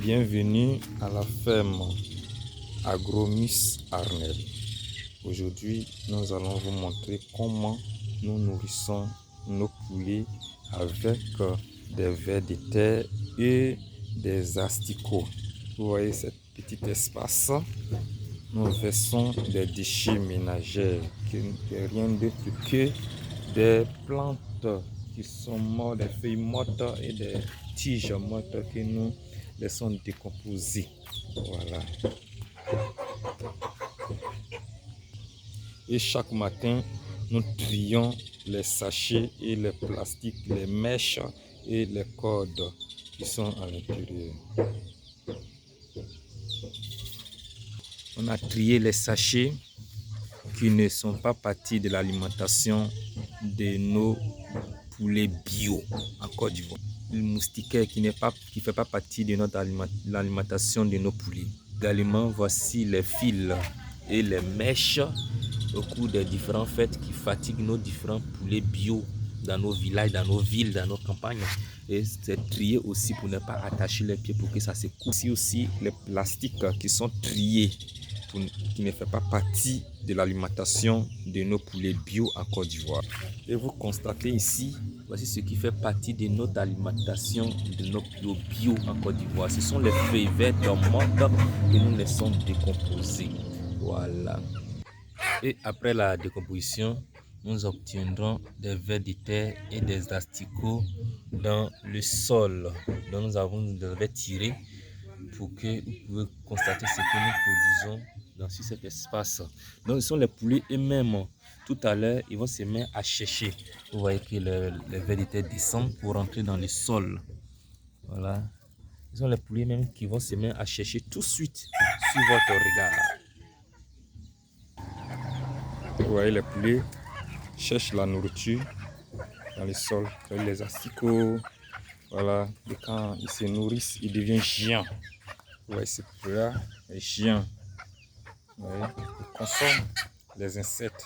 Bienvenue à la ferme Agromis Arnel. Aujourd'hui, nous allons vous montrer comment nous nourrissons nos poulets avec des vers de terre et des asticots. Vous voyez cet petit espace. Nous versons des déchets ménagers, qui n'est rien d'autre que des plantes qui sont mortes, des feuilles mortes et des tiges mortes que nous laissons décomposer. Voilà. Et chaque matin, nous trions les sachets et les plastiques, les mèches et les cordes qui sont à l'intérieur. On a trié les sachets qui ne sont pas partie de l'alimentation de nos poulets bio en Côte d'Ivoire. Le moustiquaire qui ne fait pas partie de notre l'alimentation de nos poulets. Également, voici les fils et les mèches au cours des différentes fêtes qui fatiguent nos différents poulets bio dans nos villages, dans nos villes, dans nos campagnes. Et c'est trié aussi pour ne pas attacher les pieds pour que ça se coupe. Ici aussi les plastiques qui sont triés qui ne fait pas partie de l'alimentation de nos poulets bio en Côte d'Ivoire. Et vous constatez ici, voici ce qui fait partie de notre alimentation de nos poulets bio en Côte d'Ivoire. Ce sont les feuilles vertes mortes que nous laissons décomposer. Voilà. Et après la décomposition, nous obtiendrons des vers de terre et des asticots dans le sol dont nous avons tiré pour que vous pouvez constater ce que nous produisons dans cet espace. Donc, ce sont les poulets eux-mêmes. Tout à l'heure, ils vont se mettre à chercher. Vous voyez que les vers de terre descendent pour rentrer dans le sol. Voilà. Ce sont les poulets même qui vont se mettre à chercher tout de suite sur votre regard. Vous voyez, les poulets cherchent la nourriture dans le sol, avec les asticots. Voilà. Et quand ils se nourrissent, ils deviennent géants. Vous voyez ces poulets-là, les géants. Vous voyez, ils consomment les insectes.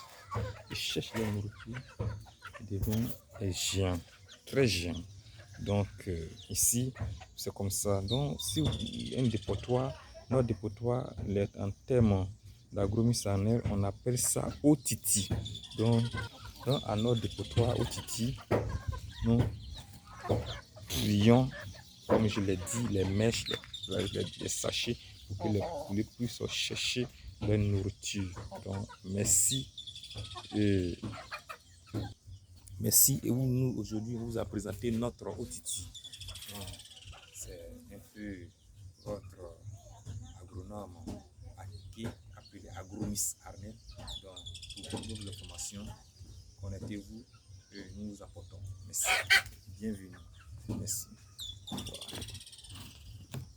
Ils cherchent la nourriture. Ils deviennent des géants, très géants. Donc ici, c'est comme ça. Donc si il y a un dépotoir, notre dépotoir, en termes d'Agromis Arnel, on appelle ça otiti. Donc à notre dépotoir otiti, nous trions, comme je l'ai dit, les mèches, les sachets pour que les poulets puissent chercher leur nourriture. Donc merci. Merci. Et nous, aujourd'hui, on vous a présenté notre otiti. C'est un peu votre agronome appelé Agromis Arnel. Donc, pour toutes nos informations, connectez-vous et nous vous apportons. Merci. Bienvenue. Merci. Voilà.